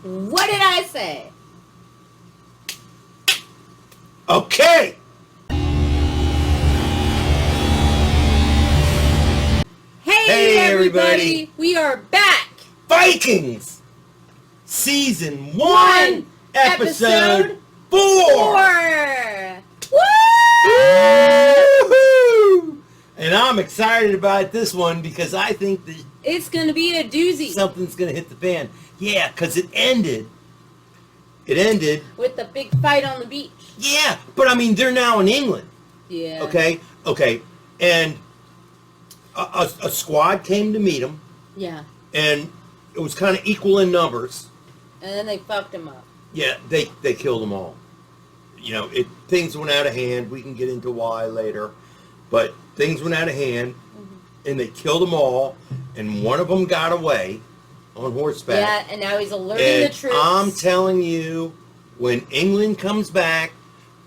What did I say? Okay. Hey everybody! We are back! Vikings! Season 1, episode 4! Woo! Woo-hoo! And I'm excited about this one because I think that It's gonna be a doozy. something's going to hit the fan. Yeah, because it ended. With the big fight on the beach. Yeah, but I mean, they're now in England. Yeah. Okay. And a squad came to meet them. Yeah. And it was kind of equal in numbers. And then they fucked him up. Yeah, they killed them all. You know, things went out of hand. We can get into why later. But things went out of hand, and they killed them all, and one of them got away on horseback. Yeah, and now he's alerting the troops. I'm telling you, when England comes back,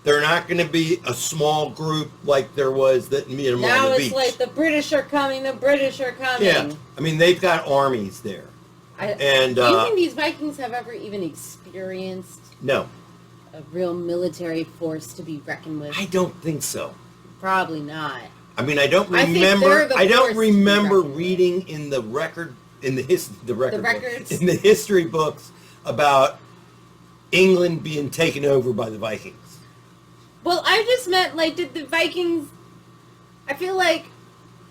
they're not going to be a small group like there was that met them now on the it's beach. like the British are coming. Yeah, I mean, they've got armies there. Do you think these Vikings have ever even experienced No. a real military force to be reckoned with? I don't think so. Probably not. I mean, I don't remember reading in the record in the history books about England being taken over by the Vikings. Well, I just meant, like, did the Vikings... I feel like,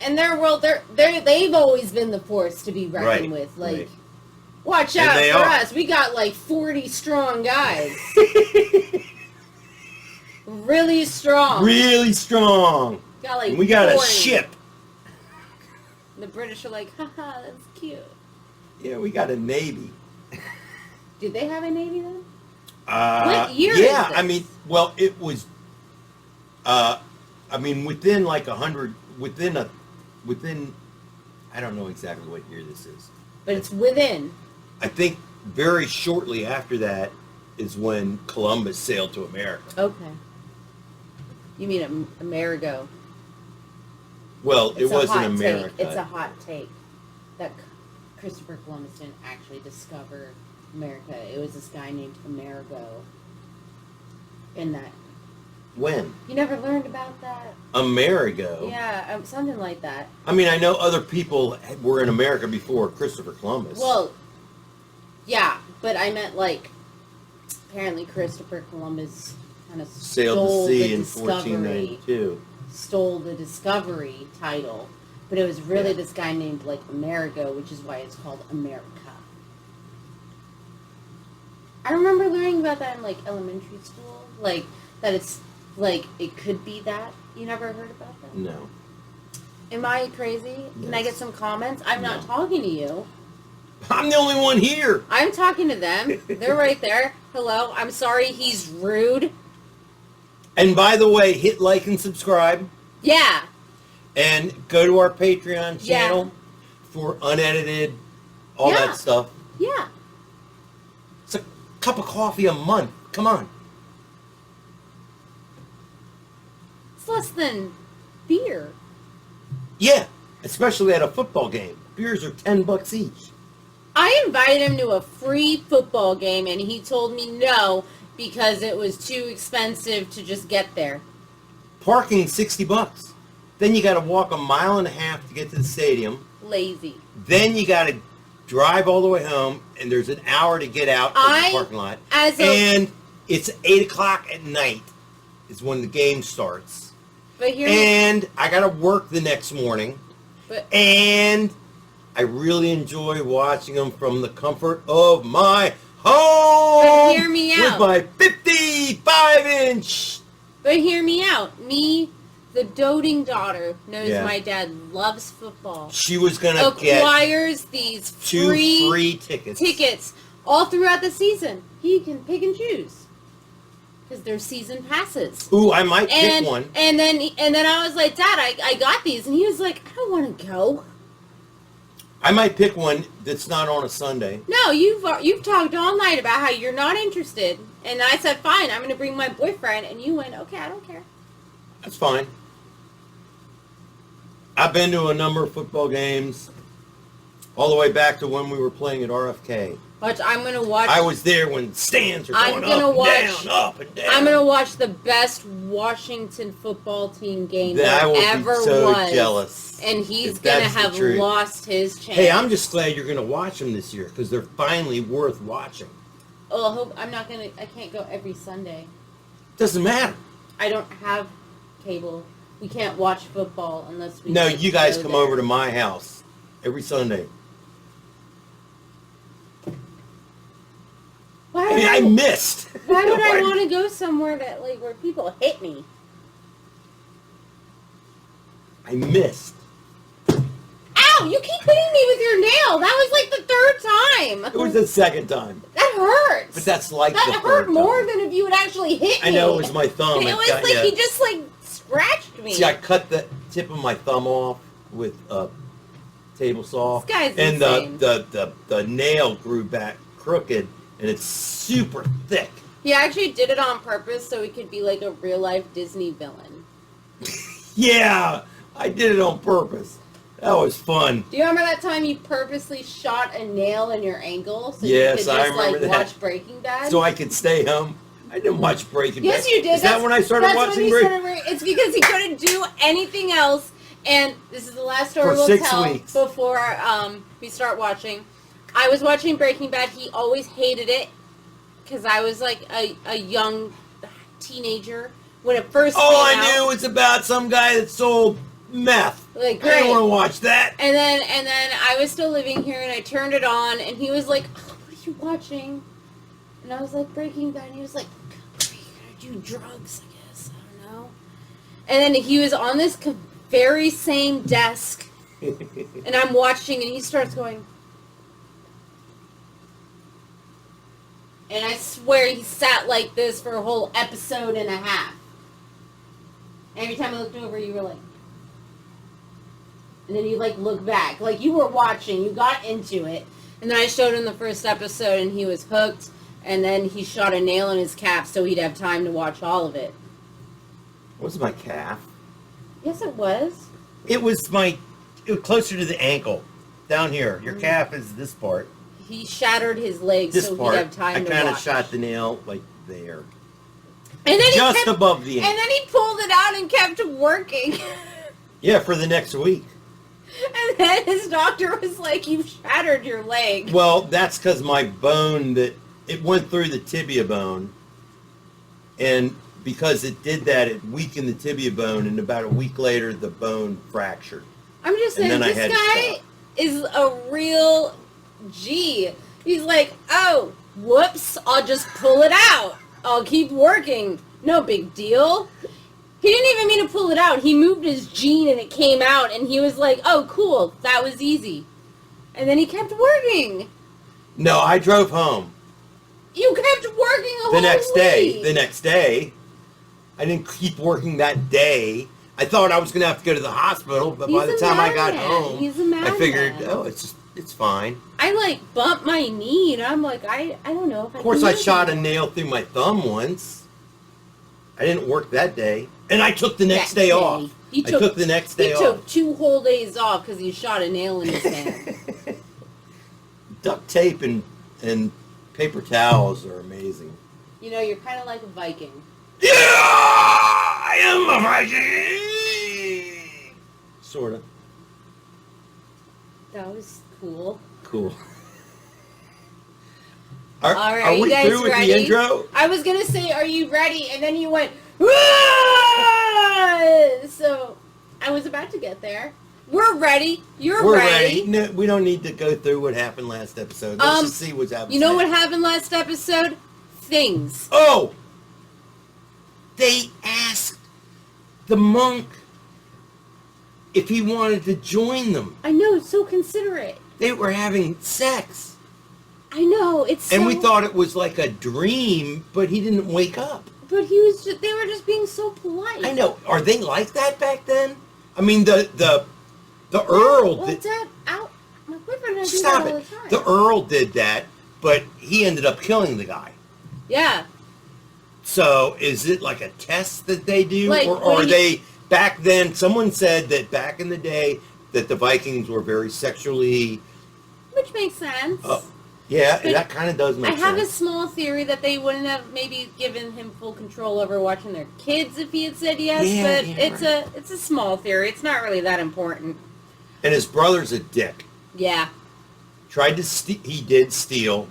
in their world, they've always been the force to be reckoned with. Like, right. Watch out for us. We got, like, 40 strong guys. Really strong. Really strong. Got, like, we got 40. a ship. The British are like, haha, that's cute. Yeah, we got a navy. Did they have a navy then? What year yeah, is this? I mean, well, it was, within like 100, within, I don't know exactly what year this is. But it's within. I think very shortly after that is when Columbus sailed to America. Okay. You mean Amerigo. Well, it wasn't America. It's a hot take that Christopher Columbus didn't actually discover America. It was this guy named Amerigo. In that. When? You never learned about that? Amerigo? Yeah, something like that. I mean, I know other people were in America before Christopher Columbus. Well, yeah, but I meant like, apparently Christopher Columbus kind of sailed the sea in 1492. Stole the discovery title, but it was really this guy named like Amerigo, which is why it's called America. I remember learning about that in like elementary school, like that it's like it could be that. You never heard about that? No. Am I crazy? Yes. Can I get some comments? I'm not talking to you. I'm the only one here. I'm talking to them. They're right there. Hello. I'm sorry he's rude. And by the way, hit like and subscribe. Yeah. And go to our Patreon channel for unedited, all that stuff. Yeah. It's a cup of coffee a month. Come on. It's less than beer. Yeah, especially at a football game. Beers are $10 each. I invited him to a free football game, and he told me no because it was too expensive to just get there. Parking $60. Then you got to walk a mile and a half to get to the stadium. Lazy. Then you got to drive all the way home, and there's an hour to get out of the parking lot. And it's 8 o'clock at night is when the game starts. And I got to work the next morning. And I really enjoy watching them from the comfort of my home. But hear me out. With my 55-inch. But hear me out. Me, the doting daughter, knows my dad loves football. She was going to acquires these free tickets all throughout the season. He can pick and choose. Because they're season passes. Ooh, I might pick one. And then I was like, Dad, I got these. And he was like, I don't want to go. I might pick one that's not on a Sunday. No, you've talked all night about how you're not interested. And I said, fine, I'm going to bring my boyfriend. And you went, okay, I don't care. That's fine. I've been to a number of football games. All the way back to when we were playing at RFK. Watch, I'm gonna watch. I was there when stands are going up and down. I'm gonna watch the best Washington football team game that there ever be so was. Jealous. And he's gonna have lost his chance. Hey, I'm just glad you're gonna watch them this year because they're finally worth watching. Oh, I hope I can't go every Sunday. Doesn't matter. I don't have cable. We can't watch football unless we. No, you guys come over to my house every Sunday. I missed. Why would I want to go somewhere that where people hit me? I missed. Ow! You keep hitting me with your nail. That was the third time. It was the second time. That hurts. But that's like that the hurt third more time. than if you would actually hit me. I know it was my thumb. It was he just scratched me. See, I cut the tip of my thumb off with a table saw. This guy's and insane. the nail grew back crooked. And it's super thick. He actually did it on purpose so he could be like a real-life Disney villain. Yeah, I did it on purpose. That was fun. Do you remember that time you purposely shot a nail in your ankle so yes, you could I remember that. Watch Breaking Bad? So I could stay home. I didn't watch Breaking Bad. Yes, you did. Is that when I started watching Breaking Bad? It's because he couldn't do anything else. And this is the last story we'll tell before we start watching. I was watching Breaking Bad. He always hated it because I was like a young teenager when it first came out. All I knew was about some guy that sold meth. I didn't want to watch that. And then I was still living here and I turned it on and he was like, oh, what are you watching? And I was like, Breaking Bad. And he was like, are you gonna do drugs? I guess. I don't know. And then he was on this very same desk and I'm watching and he starts going. And I swear he sat like this for a whole episode and a half. Every time I looked over, you were like... And then you look back. You were watching. You got into it. And then I showed him the first episode and he was hooked. And then he shot a nail in his calf so he'd have time to watch all of it. Was my calf? Yes, it was. It was closer to the ankle. Down here. Your calf is this part. He shattered his leg so he'd have time to watch. I kind of shot the nail there. And then just above the ankle. And then he pulled it out and kept working. Yeah, for the next week. And then his doctor was like, you've shattered your leg. Well, that's because my bone, it went through the tibia bone. And because it did that, it weakened the tibia bone. And about a week later, the bone fractured. I'm just saying, this guy is a real... Gee, he's like, oh, whoops, I'll just pull it out. I'll keep working. No big deal. He didn't even mean to pull it out. He moved his gene and it came out and he was like, oh, cool, that was easy. And then he kept working. No, I drove home. You kept working a whole The next week. day. I didn't keep working that day. I thought I was going to have to go to the hospital, but by the time I got home, I figured, oh, it's fine. I bumped my knee and I'm like, I don't know if I can. Of course, I shot a nail through my thumb once. I didn't work that day. And I took the next day off. I took the next day off. He took 2 whole days off because he shot a nail in his hand. Duct tape and paper towels are amazing. You know, you're kind of like a Viking. Yeah! I am a Viking! Sort of. That was cool. Cool. All right, are we you guys through with ready? the intro? I was going to say, are you ready? And then you went, Wah! So I was about to get there. We're ready. We're ready. No, we don't need to go through what happened last episode. Let's just see what's happening. You know what happened last episode? Things. Oh! They asked the monk if he wanted to join them. I know, it's so considerate. They were having sex. I know, it's so... And we thought it was like a dream, but he didn't wake up. But they were just being so polite. I know. Are they like that back then? I mean, the Earl... Well, Dad, my boyfriend and I do Stop that all it. the time. The Earl did that, but he ended up killing the guy. Yeah. So, is it like a test that they do? Or are they... Back then, someone said that back in the day that the Vikings were very sexually Which makes sense. Yeah, that kind of does make sense. I have a small theory that they wouldn't have maybe given him full control over watching their kids if he had said yes, but it's a small theory. It's not really that important. And his brother's a dick. Yeah. Tried to he did steal.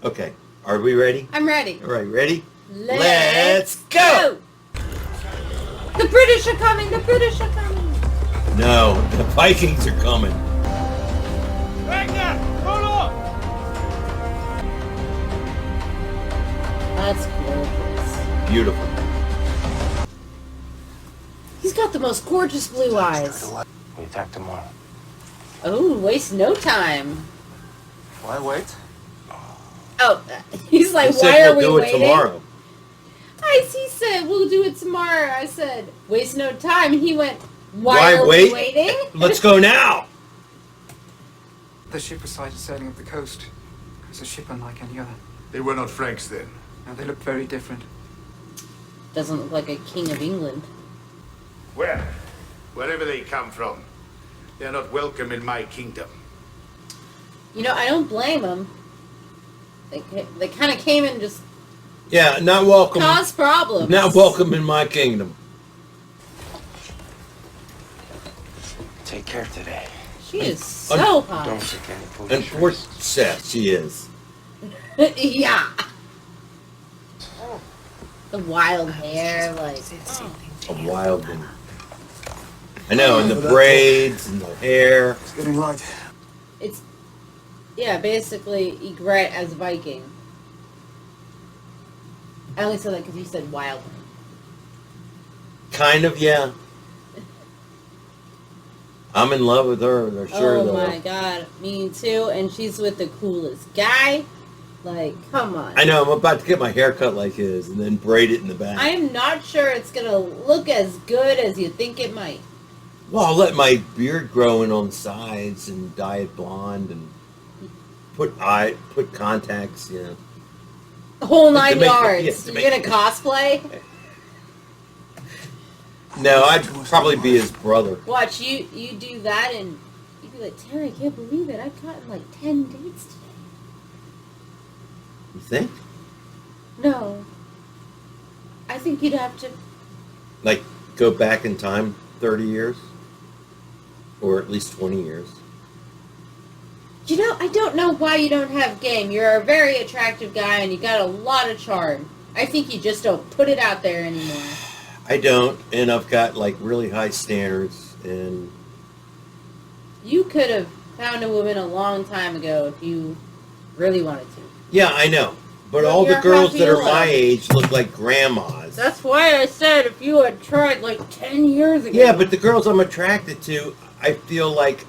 Okay, are we ready? I'm ready. All right, ready? Let's go! The British are coming! The British are coming! No, the Vikings are coming. Ragnar, hold on! That's gorgeous. Beautiful. He's got the most gorgeous blue eyes. We attack tomorrow. Oh, waste no time. Why wait? Oh, he's like, why are we waiting? Tomorrow. He said, we'll do it tomorrow. I said, waste no time. And he went, why are we waiting? Let's go now. The ship was sighted sailing up the coast. It was a ship unlike any other. They were not Franks then. Now they look very different. Doesn't look like a king of England. Well, wherever they come from, they are not welcome in my kingdom. You know, I don't blame them. They kind of came and just... Yeah, not welcome. Caused problems. Not welcome in my kingdom. Take care today. She is so hot. Don't take any food. And poor Seth, she is. Yeah. The wild hair, like... A wild one. I know, and the braids and the hair. It's getting light. It's... Yeah, basically, Ygritte as Viking. I only said that because you said wild. Kind of, yeah. I'm in love with her, for sure, though. Oh my god, me too. And she's with the coolest guy. Like, come on. I know, I'm about to get my hair cut like his and then braid it in the back. I am not sure it's going to look as good as you think it might. Well, I'll let my beard grow in on the sides and dye it blonde and put contacts, you know. The whole 9 yards. You're going to cosplay? No, I'd probably be his brother. Watch, you do that and you'd be like, Terry, I can't believe it. I've gotten like 10 dates today. You think? No. I think you'd have to... Like, go back in time 30 years? Or at least 20 years? You know, I don't know why you don't have game. You're a very attractive guy and you got a lot of charm. I think you just don't put it out there anymore. I don't, and I've got, like, really high standards, and... You could have found a woman a long time ago if you really wanted to. Yeah, I know. But all the girls that are my age look like grandmas. That's why I said if you had tried like 10 years ago. Yeah, but the girls I'm attracted to, I feel like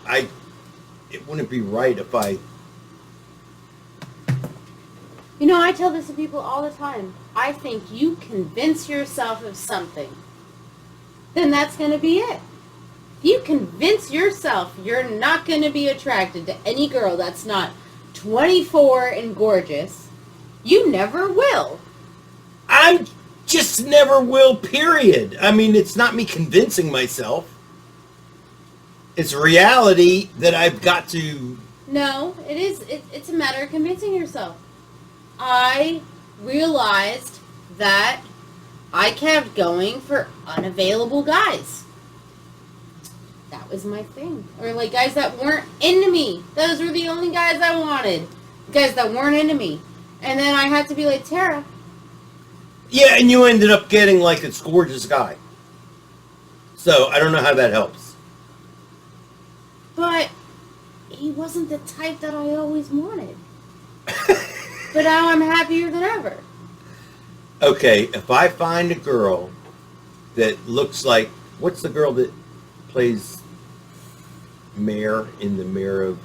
it wouldn't be right if I... You know, I tell this to people all the time. I think you convince yourself of something, then that's going to be it. If you convince yourself you're not going to be attracted to any girl that's not 24 and gorgeous, you never will. I just never will, period. I mean, it's not me convincing myself. It's reality that I've got to... No, it is. It's a matter of convincing yourself. I realized that I kept going for unavailable guys. That was my thing. Or like guys that weren't into me. Those were the only guys I wanted. Guys that weren't into me. And then I had to be like, Tara. Yeah, and you ended up getting like a gorgeous guy. So I don't know how that helps. But he wasn't the type that I always wanted. But now I'm happier than ever. Okay, if I find a girl that looks like... What's the girl that plays Mare in the Mayor of...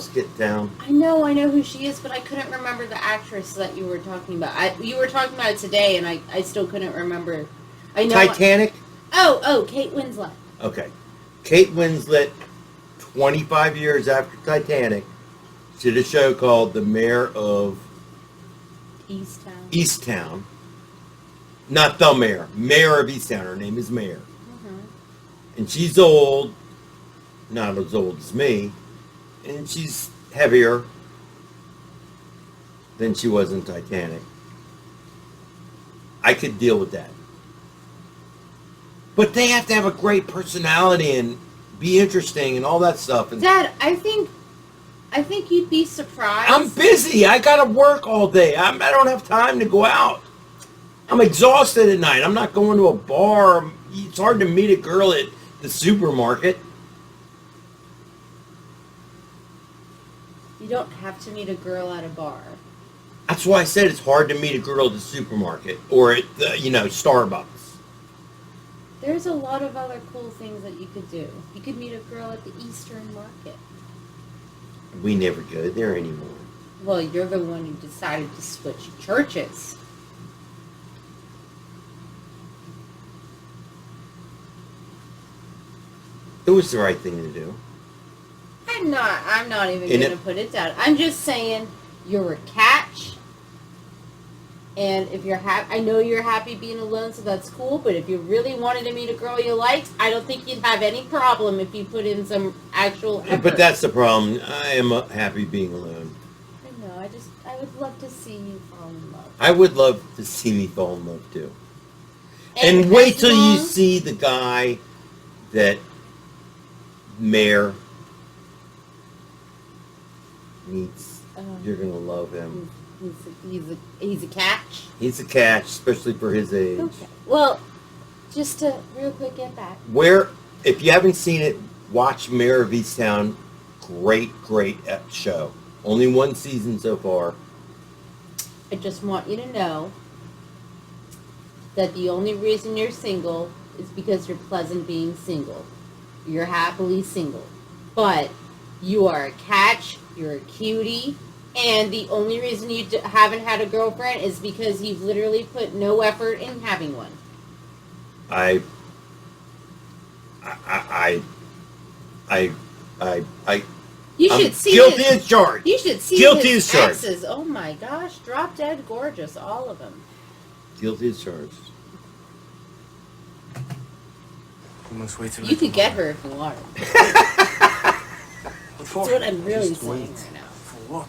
Skit Down? I know who she is, but I couldn't remember the actress that you were talking about. You were talking about it today, and I still couldn't remember. I know Titanic? Kate Winslet. Okay. Kate Winslet, 25 years after Titanic, did a show called The Mayor of... Easttown. Not The Mayor. Mayor of Easttown. Her name is Mayor. Mm-hmm. And she's old, not as old as me, and she's heavier than she was in Titanic. I could deal with that. But they have to have a great personality and be interesting and all that stuff. And Dad, I think you'd be surprised. I'm busy. I gotta work all day. I don't have time to go out. I'm exhausted at night. I'm not going to a bar. It's hard to meet a girl at the supermarket. You don't have to meet a girl at a bar. That's why I said it's hard to meet a girl at the supermarket or at the, Starbucks. There's a lot of other cool things that you could do. You could meet a girl at the Eastern Market. We never go there anymore. Well, you're the one who decided to switch churches. It was the right thing to do. I'm not even going to put it down. I'm just saying you're a catch. And if you're happy, I know you're happy being alone, so that's cool. But if you really wanted to meet a girl you liked, I don't think you'd have any problem if you put in some actual effort. But that's the problem. I am happy being alone. I know. I would love to see you fall in love. I would love to see me fall in love too. And wait till you see the guy that Mayor meets. You're gonna love him. He's a catch. He's a catch, especially for his age. Okay. Well, just to real quick get back. If you haven't seen it, watch Mayor of Easttown. Great show. Only one season so far. I just want you to know that the only reason you're single is because you're pleasant being single. You're happily single. But you are a catch, you're a cutie, and the only reason you haven't had a girlfriend is because you've literally put no effort in having one. You should see guilty as charged. You should see guilty his as charged. exes. Oh my gosh, drop dead gorgeous, all of them. Guilty as charged. You could get her if you wanted. That's what I'm really saying right now.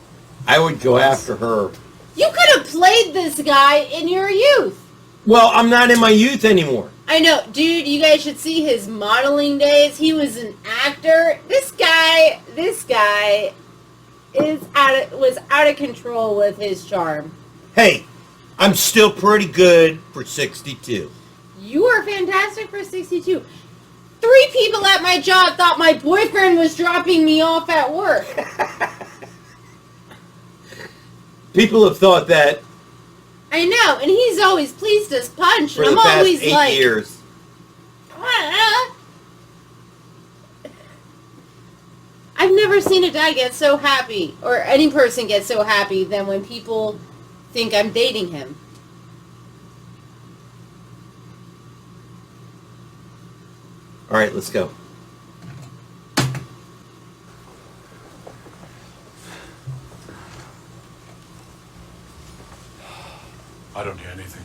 I would go after her. You could have played this guy in your youth. Well, I'm not in my youth anymore. I know, dude. You guys should see his modeling days. He was an actor. This guy was out of control with his charm. Hey, I'm still pretty good for 62. You are fantastic for 62. 3 people at my job thought my boyfriend was dropping me off at work. People have thought that. I know, and he's always pleased as punch, for and the I'm past always 8 like, years. I've never seen a guy get so happy, or any person get so happy than when people think I'm dating him. All right, let's go. I don't hear anything.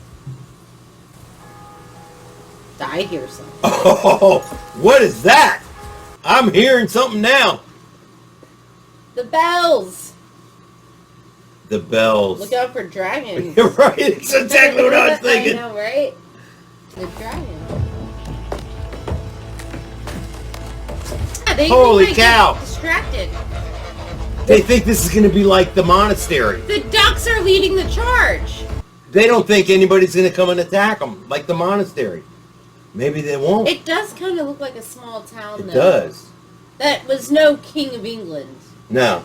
I hear something. Oh, what is that? I'm hearing something now. The bells. The bells. Look out for dragons. You're right. It's exactly what I was thinking. I know, right? The dragons. Yeah, Holy cow! Get distracted. They think this is going to be like the monastery. The ducks are leading the charge. They don't think anybody's going to come and attack them like the monastery. Maybe they won't. It does kind of look like a small town, though. It does. That was no King of England. No.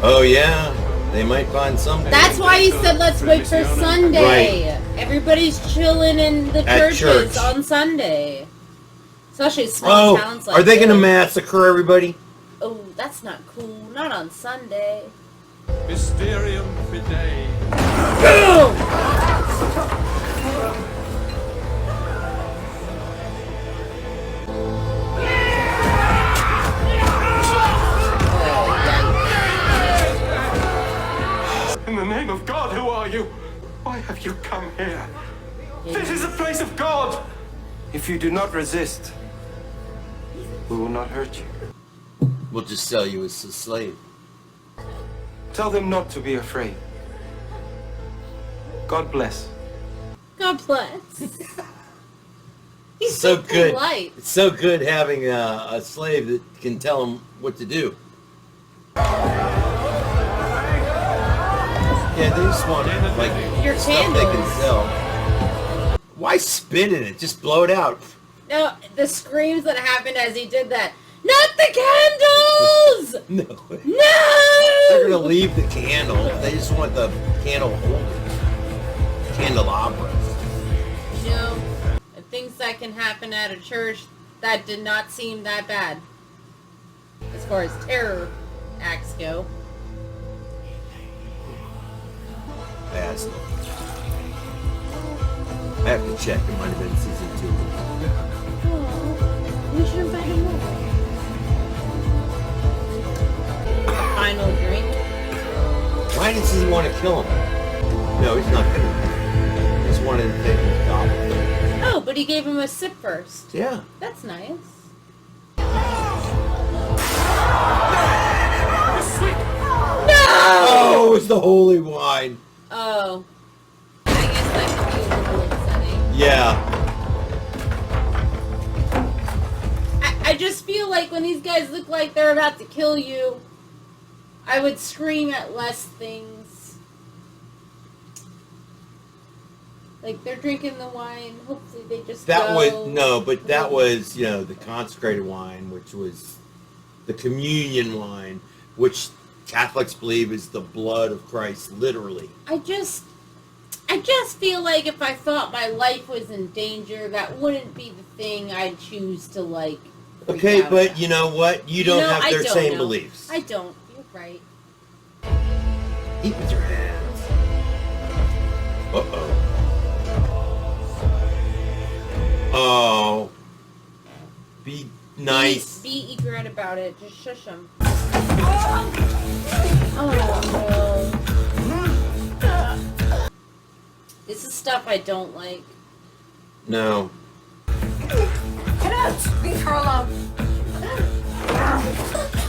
Oh, yeah. They might find something. That's why he said let's wait for Sunday. Right. Everybody's chilling in the At churches church. on Sunday. Especially small towns like are they going to this. massacre everybody? Oh, that's not cool. Not on Sunday. Mysterium Fidei. In the name of God, who are you? Why have you come here? This is the place of God! If you do not resist, we will not hurt you. We'll just sell you as a slave. Tell them not to be afraid. God bless. God bless. He's so good. polite. It's so good having a slave that can tell him what to do. Yeah, they just want like your stuff candles. They can sell. Why spit in it? Just blow it out. No, the screams that happened as he did that. Not the candles! No. No! They're gonna leave the candle. They just want the candle holders. Candelabras. You know, the things that can happen at a church, that did not seem that bad. As far as terror acts go. Fast. I have to check. It might have been season 2. Oh, we should invite him over. Final drink. Why does he want to kill him? No, he's not gonna. He just wanted to take his goblet. Oh, but he gave him a sip first. Yeah. That's nice. No! Oh, it's the holy wine. Oh. I guess that could be a little upsetting. Yeah. I just feel like when these guys look like they're about to kill you, I would scream at less things. Like, they're drinking the wine, hopefully they just That go. was, you know, the consecrated wine, which was the communion wine, which Catholics believe is the blood of Christ, literally. I just feel like if I thought my life was in danger, that wouldn't be the thing I'd choose to, like, freak Okay, out but about. you know what? You don't have I their don't same know. beliefs. I don't. You're right. Eat with your hands. Uh-oh. Oh. Be nice. Be egret about it. Just shush him. Oh, no. This is stuff I don't like. No. Get out! Leave her alone.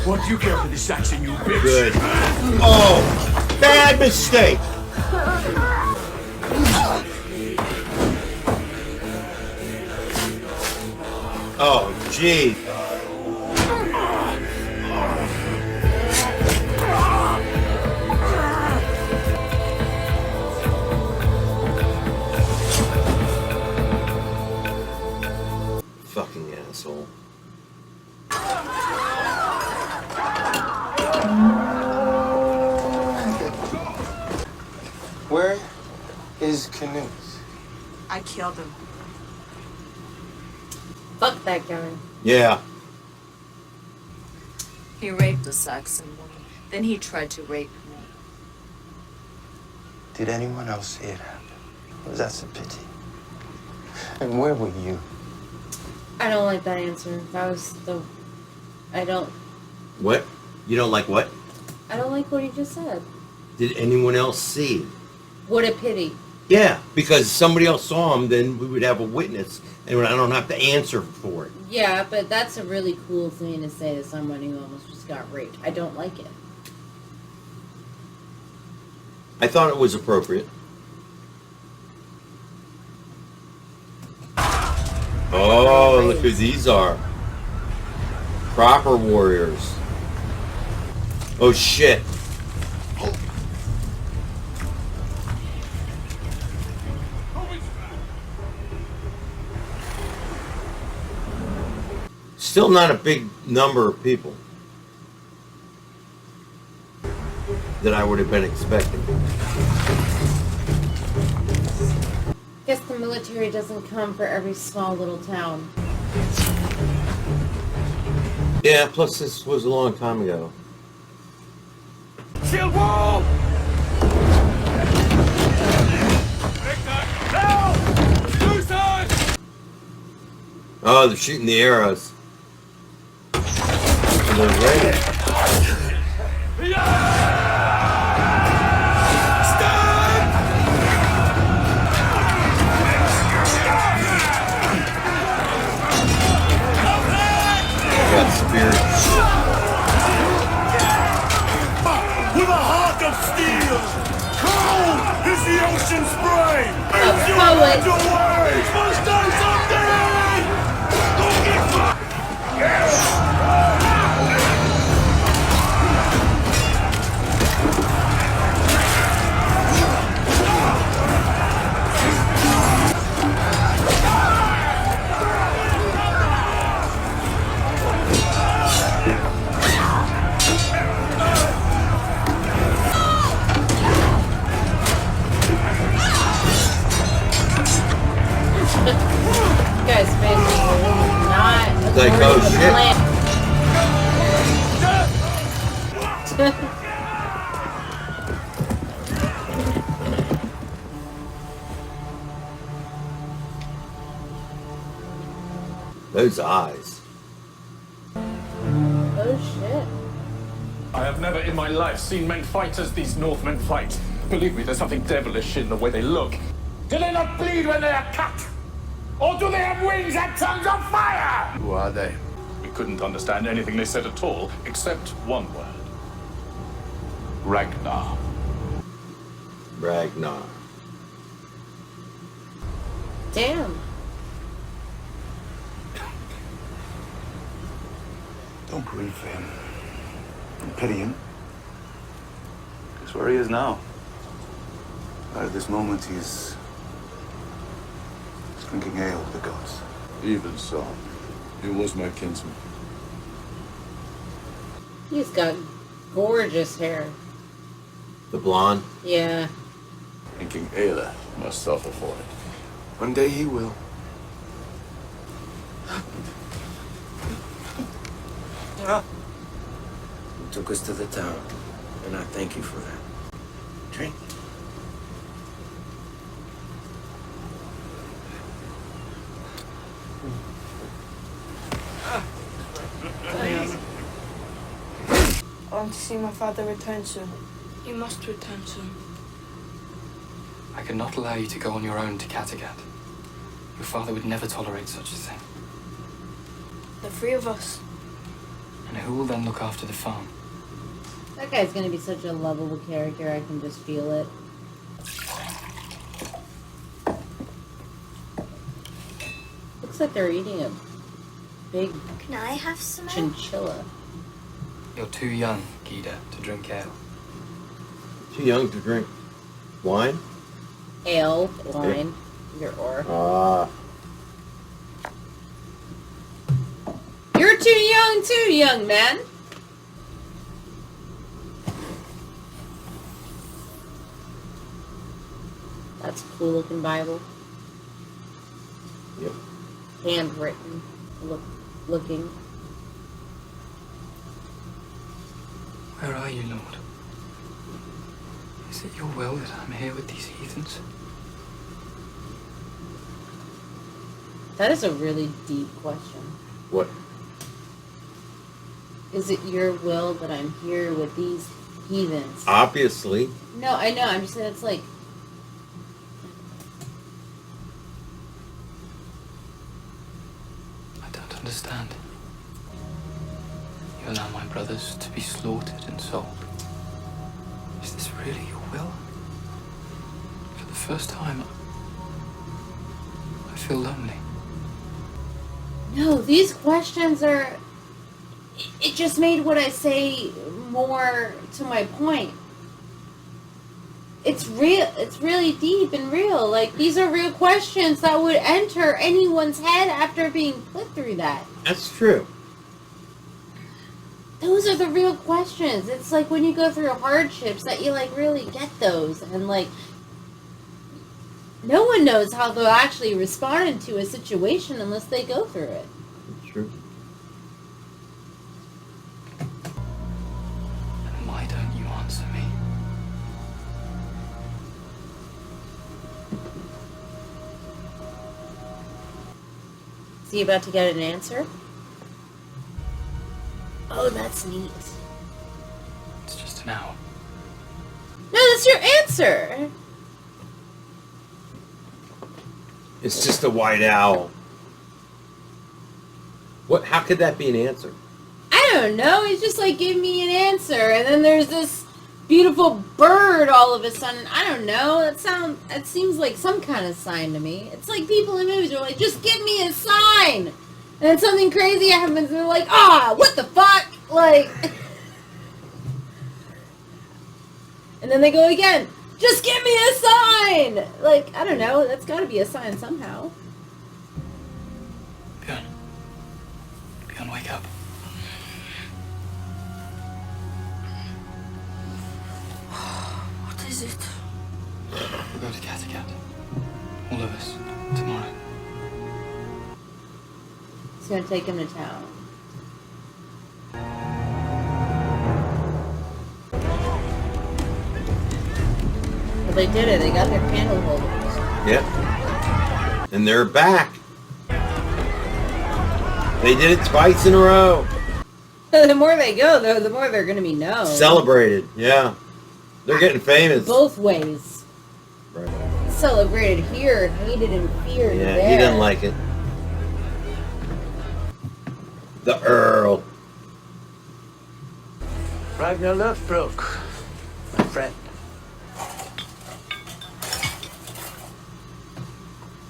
What do you care for this action, you bitch? Good. Oh, bad mistake. Oh, gee. Fucking asshole. Where is Canute? I killed him. Fuck that guy. Yeah. He raped a Saxon woman. Then he tried to rape me. Did anyone else see it happen? Well, that's a pity. And where were you? I don't like that answer. That was the... I don't What? You don't like what? like what he just said. Did anyone else see? What a pity. Yeah, because somebody else saw him, then we would have a witness, and I don't have to answer for it. Yeah, but that's a really cool thing to say to someone who almost just got raped. I don't like it. I thought it was appropriate. Oh, look who these are. Proper warriors. Oh, shit. Still not a big number of people that I would have been expecting. Guess the military doesn't come for every small little town. Yeah, plus this was a long time ago. Shield wall! Oh, they're shooting the arrows. And they're ready. Ocean spray! A poet. Must die someday! Don't get fucked! Guys, basically not Like, oh, shit. Those eyes. Oh shit. I have never in my life seen men fight as these Northmen fight. Believe me, there's something devilish in the way they look. Do they not bleed when they are cut? Or do they have wings and tongues of fire? Who are they? We couldn't understand anything they said at all, except one word. Ragnar. Ragnar. Damn. Don't grieve for him. Don't pity him. That's where he is now. At this moment, he's drinking ale with the gods. Even so, he was my kinsman. He's got gorgeous hair. The blonde. Yeah. And King Aelle must suffer for it. One day he will. You took us to the town, and I thank you for that. Drink. I want to see my father return soon. You must return soon. I cannot allow you to go on your own to Kattegat. Your father would never tolerate such a thing. The three of us. And who will then look after the farm? That guy's gonna be such a lovable character, I can just feel it. Looks like they're eating a big Can I have some? chinchilla. You're too young, Gita, to drink ale. Too young to drink wine? Ale, wine, either or. You're too young man. That's a cool looking Bible. Yep. Handwritten looking. Where are you, Lord? Is it your will that I'm here with these heathens? That is a really deep question. What? Is it your will that I'm here with these heathens? Obviously. No, I know. I'm just saying it's like... I don't understand. You allow my brothers to be slaughtered and sold. Is this really your will? For the first time, I feel lonely. No, these questions are... It just made what I say more to my point. It's real. It's really deep and real. Like, these are real questions that would enter anyone's head after being put through that. That's true. Those are the real questions. It's like when you go through hardships that you, like, really get those. And, like, no one knows how they'll actually respond to a situation unless they go through it. That's true. And why don't you answer me? Is he about to get an answer? Oh, that's neat. It's just an hour. No, that's your answer. It's just a white owl. What? How could that be an answer? I don't know. He's just like, give me an answer. And then there's this beautiful bird all of a sudden. I don't know. It seems like some kind of sign to me. It's like people in movies are like, just give me a sign. And then something crazy happens and they're like, what the fuck? Like, and then they go again, just give me a sign. Like, I don't know. That's got to be a sign somehow. Bjorn, wake up. What is it? We'll go to Kattegat. All of us. Tomorrow. It's going to take him to town. Well, they did it. They got their candle holders. Yep. And they're back. They did it twice in a row. The more they go, though, the more they're going to be known. Celebrated, yeah. They're getting famous. Both ways. Right. Celebrated here, hated and feared Yeah, there. he didn't like it. The Earl. Ragnar Lothbrok, my friend.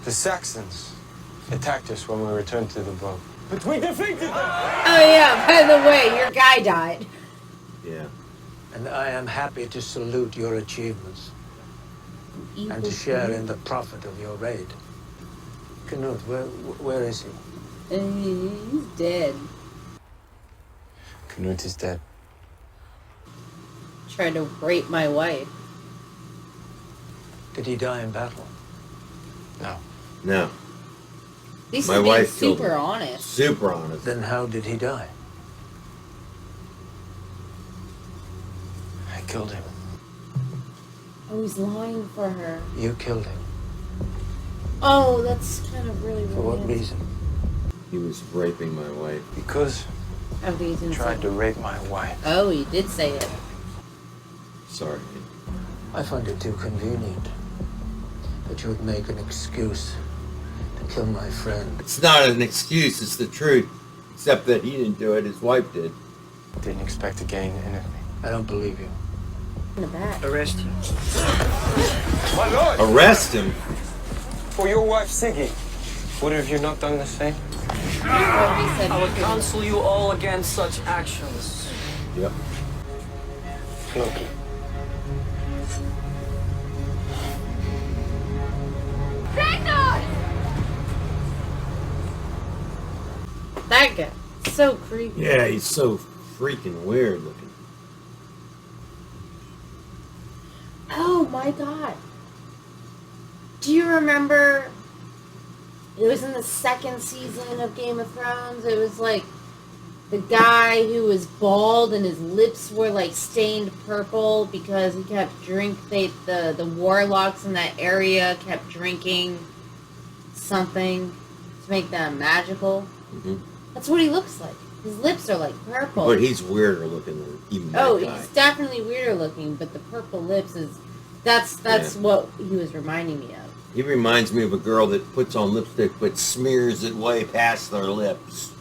The Saxons attacked us when we returned to the boat. But we defeated them! Oh yeah, by the way, your guy died. Yeah. And I am happy to salute your achievements. And to share in the profit of your raid. Knut, where is he? He's dead. Knut is dead. Tried to rape my wife. Did he die in battle? No. No. He's My wife killed super him. honest. Super honest. Then how did he die? I killed him. Oh, he's lying for her. You killed him. Oh, that's kind of really For what reason? He was raping my wife. Because he tried to rape my wife. Oh, he did say it. Sorry. I find it too convenient that you would make an excuse to kill my friend. It's not an excuse, it's the truth. Except that he didn't do it, his wife did. Didn't expect to gain anything. I don't believe you. In the back. Arrest him. My lord! Arrest him? For your wife, Siggy. Would have you not done the same? I would counsel you all against such actions. Yep. Loki. That guy. So creepy. Yeah, he's so freaking weird looking. Oh my god. Do you remember? It was in the second season of Game of Thrones. It was like the guy who was bald and his lips were like stained purple because he kept the warlocks in that area kept drinking something to make them magical. Mm-hmm. That's what he looks like. His lips are like purple. But he's weirder looking than even that guy. He's definitely weirder looking, but the purple lips is that's what he was reminding me of. He reminds me of a girl that puts on lipstick but smears it way past their lips.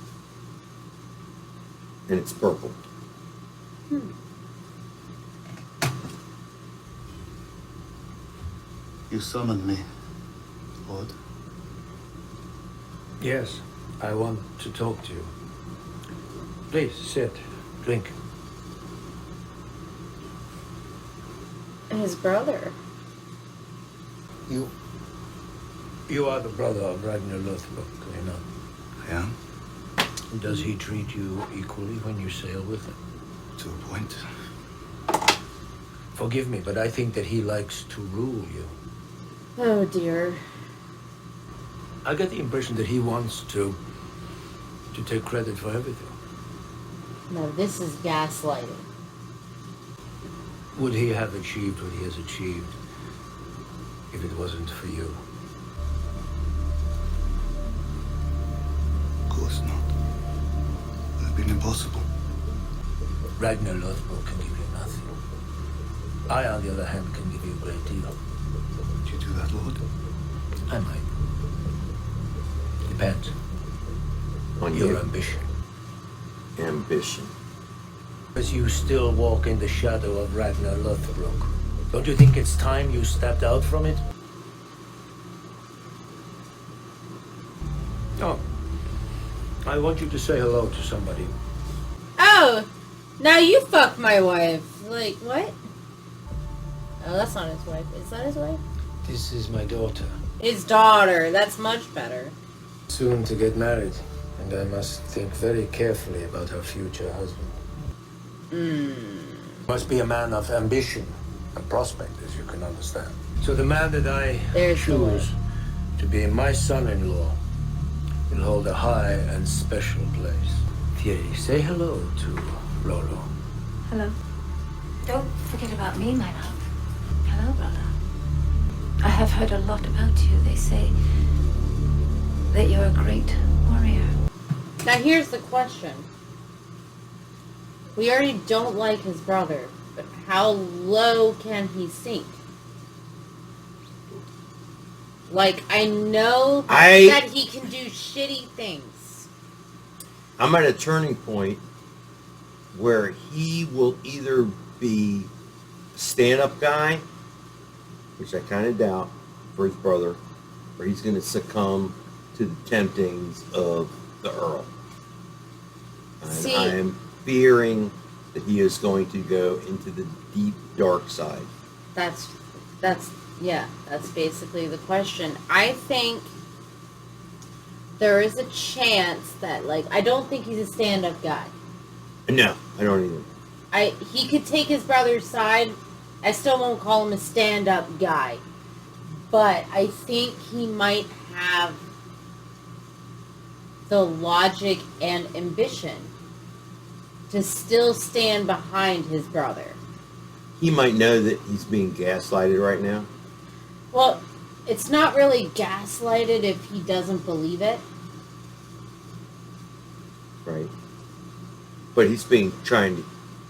And it's purple. You summoned me, Lord. Yes, I want to talk to you. Please, sit. Drink. His brother. You are the brother of Ragnar Lothbrok, are you not? I am. Does he treat you equally when you sail with him? To a point. Forgive me, but I think that he likes to rule you. Oh dear. I get the impression that he wants to take credit for everything. No, this is gaslighting. Would he have achieved what he has achieved if it wasn't for you? Of course not. It would have been impossible. Ragnar Lothbrok can give you nothing. I, on the other hand, can give you a great deal. Would you do that, Lord? I might. Depends On your you. ambition. Ambition. because you still walk in the shadow of Ragnar Lothbrok. Don't you think it's time you stepped out from it? Oh. I want you to say hello to somebody. Oh! Now you fuck my wife. Like, what? Oh, that's not his wife. Is that his wife? This is my daughter. His daughter. That's much better. Soon to get married, and I must think very carefully about her future husband. Must be a man of ambition and prospect, as you can understand. So the man that I choose to be my son-in-law will hold a high and special place. Thierry, say hello to Rollo. Hello. Don't forget about me, my love. Hello, brother. I have heard a lot about you. They say that you're a great warrior. Now here's the question. We already don't like his brother, but how low can he sink? Like, I know that he can do shitty things. I'm at a turning point where he will either be a stand-up guy, which I kind of doubt, for his brother, or he's going to succumb to the temptings of the Earl. And I am fearing that he is going to go into the deep, dark side. That's basically the question. I think there is a chance that, like, I don't think he's a stand-up guy. No, I don't either. He could take his brother's side. I still won't call him a stand-up guy. But I think he might have the logic and ambition to still stand behind his brother. He might know that he's being gaslighted right now. Well, it's not really gaslighted if he doesn't believe it. Right. But he's trying to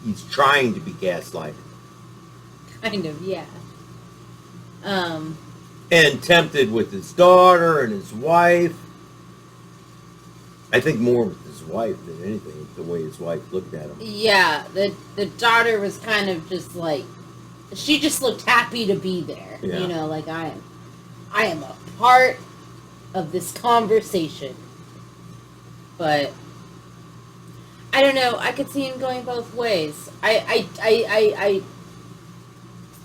be gaslighted. Kind of, yeah. And tempted with his daughter and his wife. I think more with his wife than anything, the way his wife looked at him. Yeah, the daughter was kind of just like, she just looked happy to be there. Yeah. You know, like, I am a part of this conversation. But I don't know, I could see him going both ways. I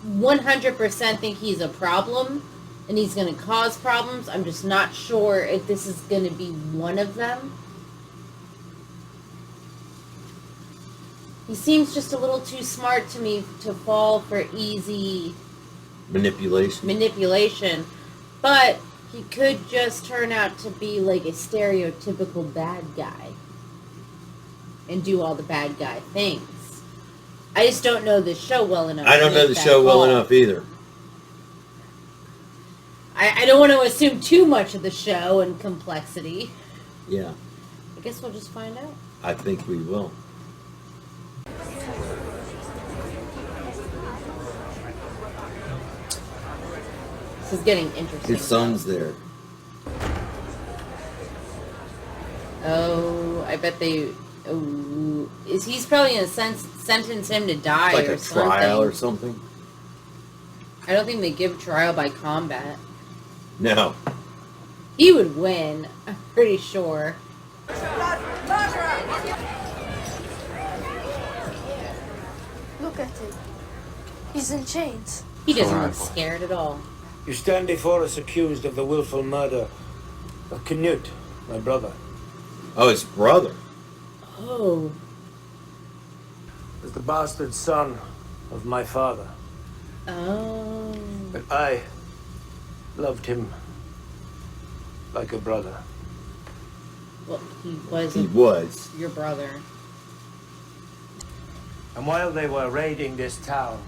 100% think he's a problem and he's going to cause problems. I'm just not sure if this is going to be one of them. He seems just a little too smart to me to fall for easy manipulation. But he could just turn out to be like a stereotypical bad guy and do all the bad guy things. I just don't know the show well enough. I don't know the show well enough either. I don't want to assume too much of the show and complexity. Yeah. I guess we'll just find out. I think we will. This is getting interesting. His son's there. Oh, I bet they... Oh, he's probably going to sentence him to die like or something. Like a trial or something? I don't think they give trial by combat. No. He would win, I'm pretty sure. Look at him. He's in chains. He doesn't look scared at all. You stand before us accused of the willful murder of Knut, my brother. Oh, his brother. Oh. As the bastard son of my father. Oh. But I loved him like a brother. Well, he wasn't. He was. Your brother. And while they were raiding this town,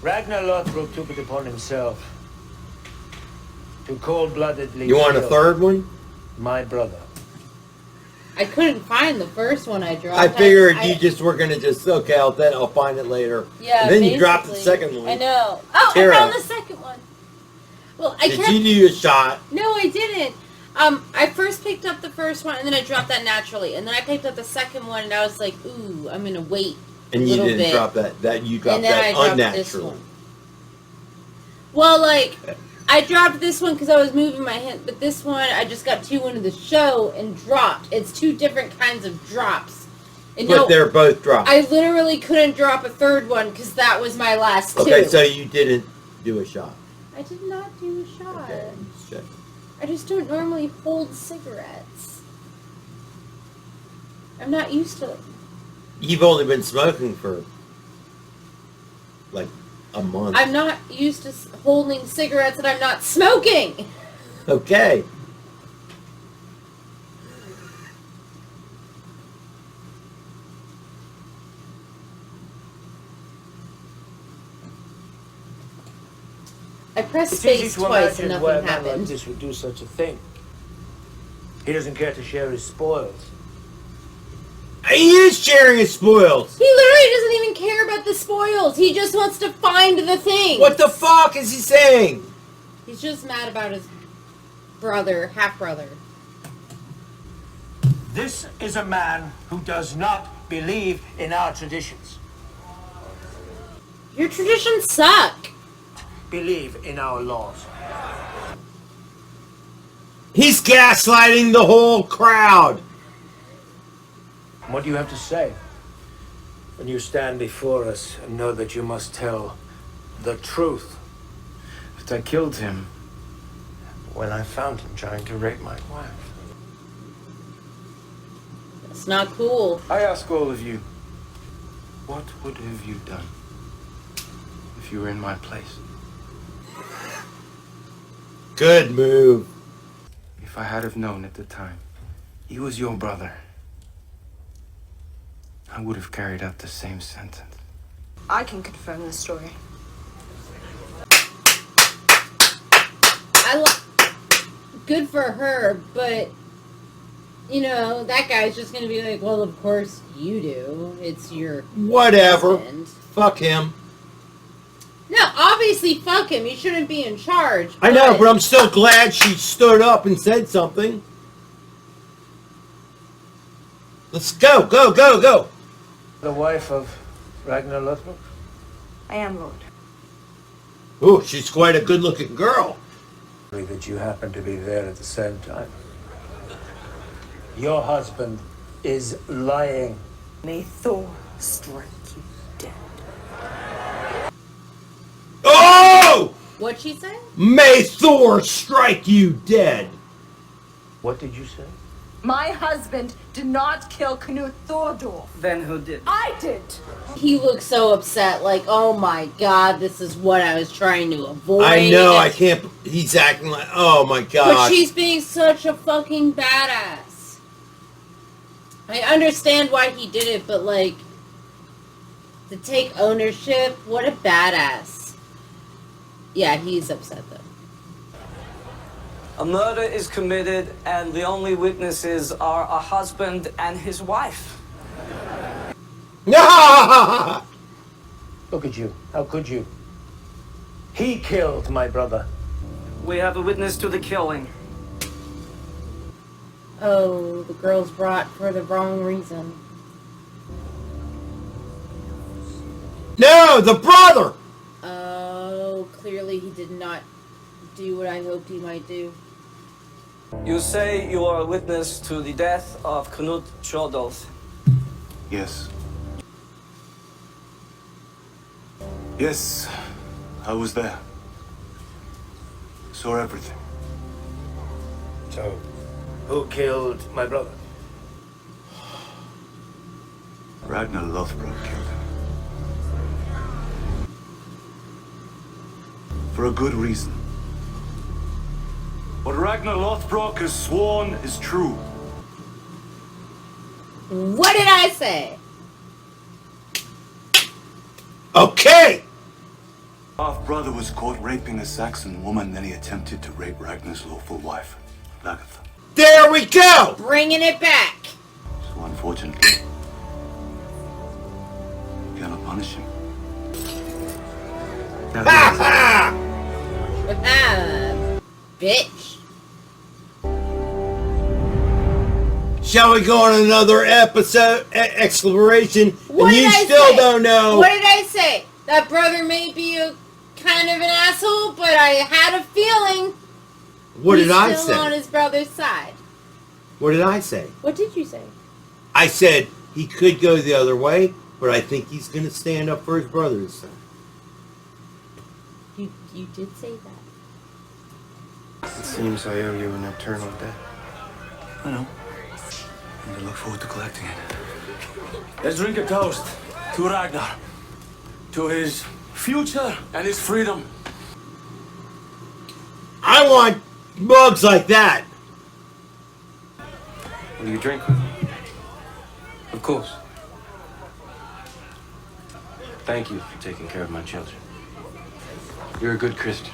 Ragnar Lothbrok took it upon himself to cold-bloodedly You want a kill third one? my brother. I couldn't find the first one I dropped. I figured you just were going to just, okay, I'll find it later. Yeah, and then you dropped the second one. I know. Oh, Tara. I found the second one. Well, Did you do a shot? No, I didn't. I first picked up the first one, and then I dropped that naturally. And then I picked up the second one, and I was like, ooh, I'm going to wait And you didn't drop that. You dropped that unnatural. Well, like, I dropped this one because I was moving my hand, but this one I just got 2 into the show and dropped. It's 2 different kinds of drops. And but they're both drops. I literally couldn't drop a third one because that was my last 2. Okay, so you didn't do a shot. I did not do a shot. Okay, I just don't normally hold cigarettes. I'm not used to it. You've only been smoking for like a month. I'm not used to holding cigarettes and I'm not smoking. Okay. I pressed space twice and nothing happened. Like this would do such a thing. He doesn't care to share his spoils. He is sharing his spoils. He literally doesn't even care about the spoils. He just wants to find the thing. What the fuck is he saying? He's just mad about his brother, half-brother. This is a man who does not believe in our traditions. Your traditions suck. Believe in our laws. He's gaslighting the whole crowd. What do you have to say when you stand before us and know that you must tell the truth? But I killed him when I found him trying to rape my wife. That's not cool. I ask all of you, what would have you done if you were in my place? Good move. If I had have known at the time he was your brother, I would have carried out the same sentence. I can confirm the story. Good for her, but you know, that guy's just gonna be like, well, of course you do. It's your whatever. Husband. Fuck him. No, obviously fuck him. He shouldn't be in charge. I know, but I'm still glad she stood up and said something. Let's go, go, go, go. The wife of Ragnar Lothbrok? I am, Lord. Ooh, she's quite a good-looking girl. That you happen to be there at the same time. Your husband is lying. May Thor strike you dead. Oh! What'd she say? May Thor strike you dead. What did you say? My husband did not kill Knut Thordorf. Then who did? I did. He looks so upset, like, oh my god, this is what I was trying to avoid. I know, I can't. He's acting like, oh my god. But she's being such a fucking badass. I understand why he did it, but like, to take ownership, what a badass. Yeah, he's upset though. A murder is committed, and the only witnesses are a husband and his wife. Look at you. How could you? He killed my brother. We have a witness to the killing. Oh, the girl's brought for the wrong reason. No, the brother! Oh, clearly he did not do what I hoped he might do. You say you are a witness to the death of Knut Thordorf. Yes. Yes, I was there. Saw everything. So, who killed my brother? Ragnar Lothbrok killed him. For a good reason. What Ragnar Lothbrok has sworn is true. What did I say? Okay! Half-brother was caught raping a Saxon woman, then he attempted to rape Ragnar's lawful wife, Lagertha. There we go! Bringing it back. So unfortunately, you cannot punish him. Ha ha! Bitch. Shall we go on another episode exploration? And you still don't know. What did I say? That brother may be a kind of an asshole, but I had a feeling. What did I say? He's still on his brother's side. What did I say? What did you say? I said he could go the other way, but I think he's going to stand up for his brother this time. You did say that. It seems I owe you an eternal debt. I know. And I look forward to collecting it. Let's drink a toast to Ragnar, to his future and his freedom. I want mugs like that. Will you drink with me? Of course. Thank you for taking care of my children. You're a good Christian.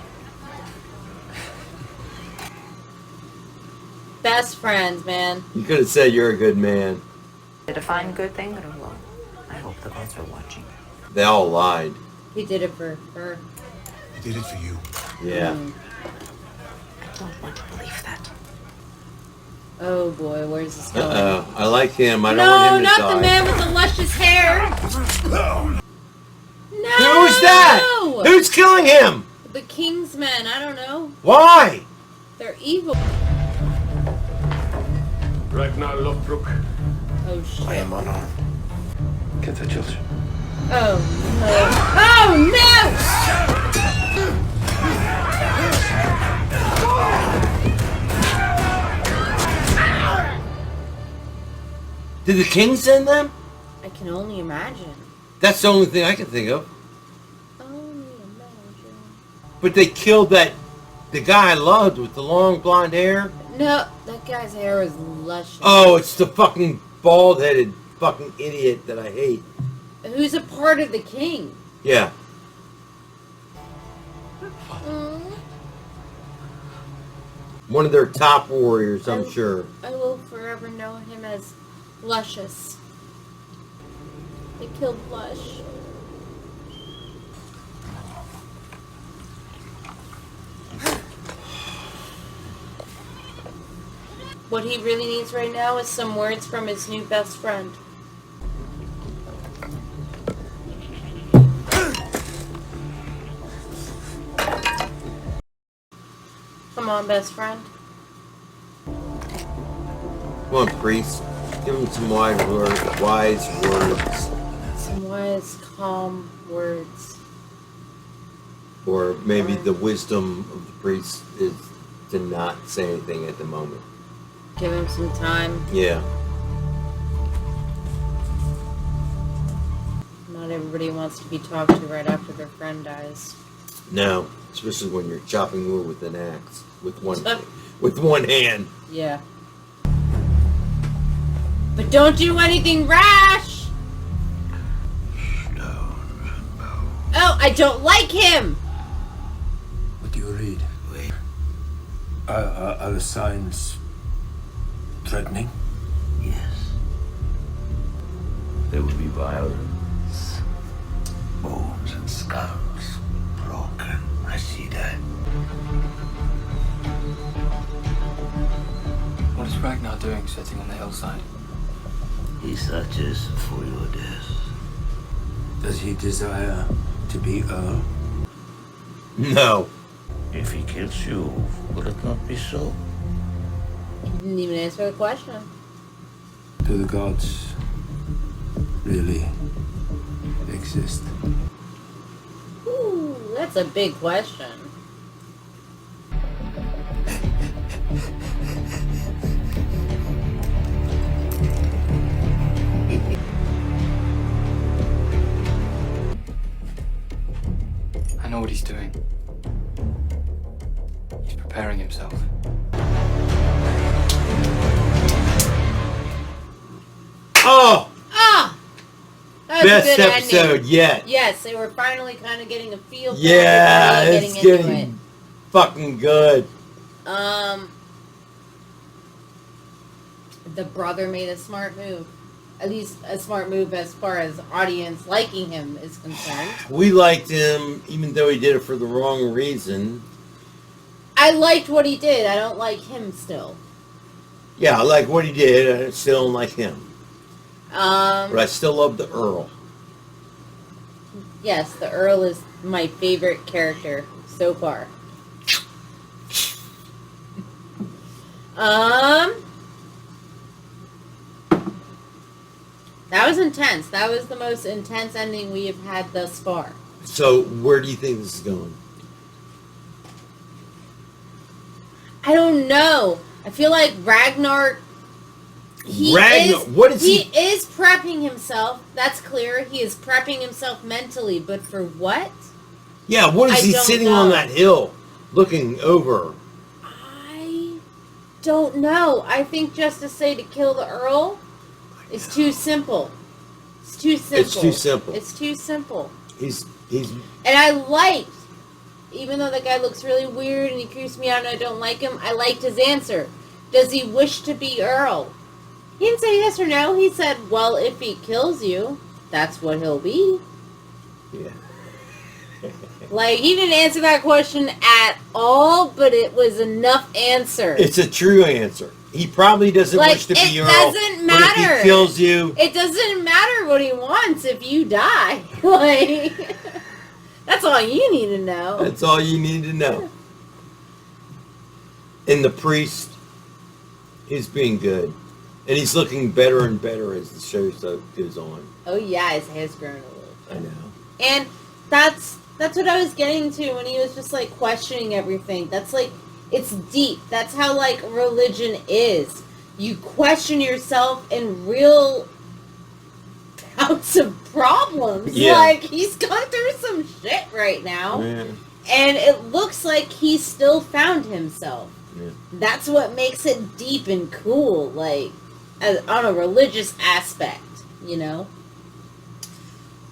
Best friends, man. You could have said you're a good man. To define good thing or wrong? I hope the gods are watching. They all lied. He did it for her. I did it for you. Yeah. I don't want to believe that. Oh boy, where's this going? Uh-oh. I like him. I don't want him to not die. the man with the luscious hair. No. Who's that? Who's killing him? The King's men. I don't know. Why? They're evil. Ragnar Lothbrok. Oh shit. I am unarmed. Get the children. Oh no. Oh no! Did the king send them? I can only imagine. That's the only thing I can think of. Only imagine. But they killed the guy I loved with the long blonde hair. No, that guy's hair was luscious. Oh, it's the fucking bald-headed fucking idiot that I hate. Who's a part of the king? Yeah. One of their top warriors, I'm sure. I will forever know him as Luscious. They killed Lush. What he really needs right now is some words from his new best friend. Come on, best friend. Come on, priest. Give him some wise words. Some wise, calm words. Or maybe the wisdom of the priest is to not say anything at the moment. Give him some time. Yeah. Not everybody wants to be talked to right after their friend dies. No, especially when you're chopping wood with an axe with one hand. Yeah. But don't do anything rash. Oh, I don't like him. What do you read? Wait. Are the signs threatening? Yes. There will be violence. Bones and skulls broken. I see that. What is Ragnar doing sitting on the hillside? He searches for your death. Does he desire to be Earl? No. If he kills you, will it not be so? He didn't even answer the question. Do the gods really exist? Ooh, that's a big question. I know what he's doing. He's preparing himself. Oh! Ah! That was Best a good episode ending. yet. Yes, they were finally kind of getting a feel for Yeah, it. it's getting fucking good. The brother made a smart move. At least a smart move as far as audience liking him is concerned. We liked him, even though he did it for the wrong reason. I liked what he did. I don't like him still. Yeah, I like what he did. I still don't like him. But I still love the Earl. Yes, the Earl is my favorite character so far. That was intense. That was the most intense ending we have had thus far. So, where do you think this is going? I don't know. I feel like Ragnar... He is prepping himself. That's clear. He is prepping himself mentally. But for what? Yeah, what is he sitting on that hill looking over? I don't know. I think just to say to kill the Earl is too simple. It's too simple. It's too simple. It's too simple. He's And I liked, even though the guy looks really weird and he creeps me out and I don't like him, I liked his answer. Does he wish to be Earl? He didn't say yes or no. He said, well, if he kills you, that's what he'll be. Yeah. Like, he didn't answer that question at all, but it was enough answer. It's a true answer. He probably doesn't wish to be Earl. It doesn't matter. But if he kills you... It doesn't matter what he wants if you die. Like, that's all you need to know. That's all you need to know. And the priest, he's being good. And he's looking better and better as the show goes on. Oh yeah, his hair's grown a little. I know. And that's what I was getting to when he was just like questioning everything. That's like, it's deep. That's how like religion is. You question yourself in real bouts of problems. Yeah. Like, he's gone through some shit right now. Yeah. And it looks like he still found himself. Yeah. That's what makes it deep and cool, like, on a religious aspect, you know?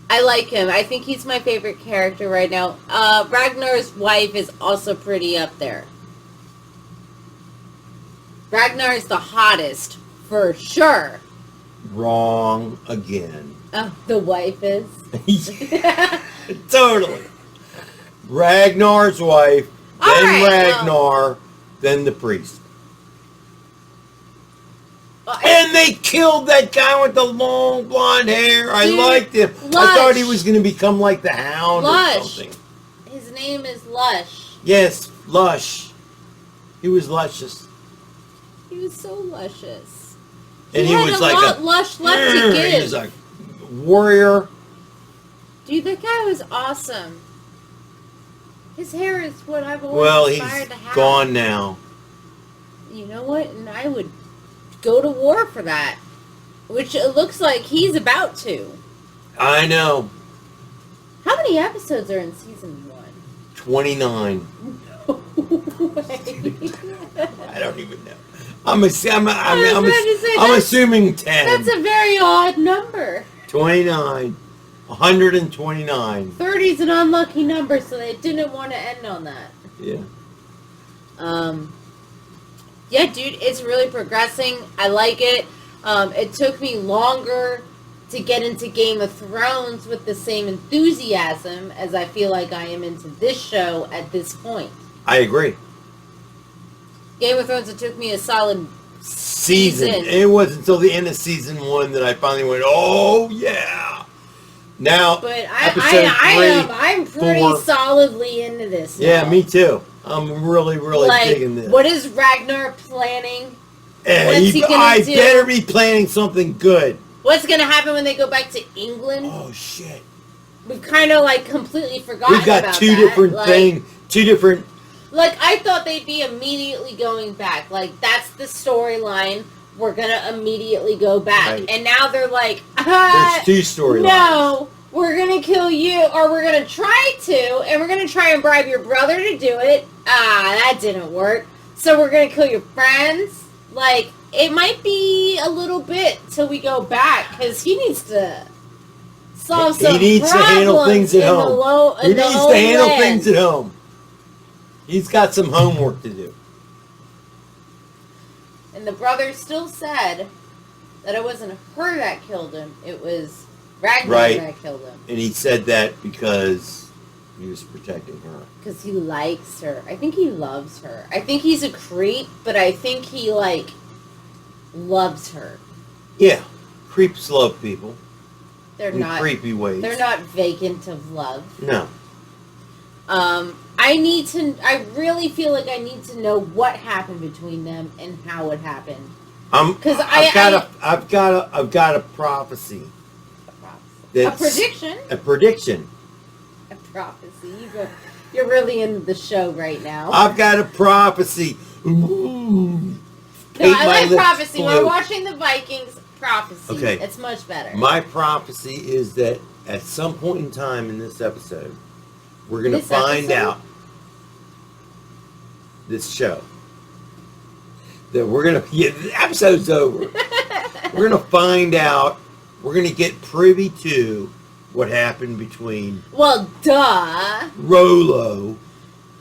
I like him. I think he's my favorite character right now. Ragnar's wife is also pretty up there. Ragnar's the hottest, for sure. Wrong again. Oh, the wife is? Totally. Ragnar's wife, then Ragnar, then the priest. And they killed that guy with the long blonde hair. I liked him. Lush. I thought he was going to become like the Hound Lush. or something. His name is Lush. Yes, Lush. He was luscious. He was so luscious. And he had was a like lot lush left to give. He was a warrior. Dude, that guy was awesome. His hair is what I've always aspired to have. He's gone now. You know what? And I would go to war for that. Which it looks like he's about to. I know. How many episodes are in season 1? 29. No way. I don't even know. I'm assuming 10. That's a very odd number. 29. 129. 30's an unlucky number, so they didn't want to end on that. Yeah. Yeah, dude, it's really progressing. I like it. It took me longer to get into Game of Thrones with the same enthusiasm as I feel like I am into this show at this point. I agree. Game of Thrones, it took me a solid season. It wasn't until the end of season 1 that I finally went, oh, yeah. Now, but I'm pretty solidly into this now. Yeah, me too. I'm really, really digging this. What is Ragnar planning? What's he gonna do? Better be planning something good. What's going to happen when they go back to England? Oh, shit. We've kind of, like, completely forgotten about that. We've got two different things. Two different... Like, I thought they'd be immediately going back. Like, that's the storyline. We're going to immediately go back. Right. And now they're like, there's two storylines. No, we're going to kill you, or we're going to try to, and we're going to try and bribe your brother to do it. That didn't work. So we're going to kill your friends. Like, it might be a little bit till we go back, because he needs to solve some problems. He needs to handle things at home. He needs to handle things at home. He's got some homework to do. And the brother still said that it wasn't her that killed him. It was Ragnar that killed him. And he said that because he was protecting her. Because he likes her. I think he loves her. I think he's a creep, but I think he, like, loves her. Yeah. Creeps love people. They're in not creepy ways. They're not vacant of love. No. I really feel like I need to know what happened between them and how it happened. Because I've got a prophecy. A prediction. A prediction. A prophecy. You're really in the show right now. I've got a prophecy. Ooh. No, I like prophecy. We're watching the Vikings. Prophecy. Okay. It's much better. My prophecy is that at some point in time in this episode, we're going to find out this show. That we're going to, the episode's over. We're going to find out, we're going to get privy to what happened between Well, duh. Rollo,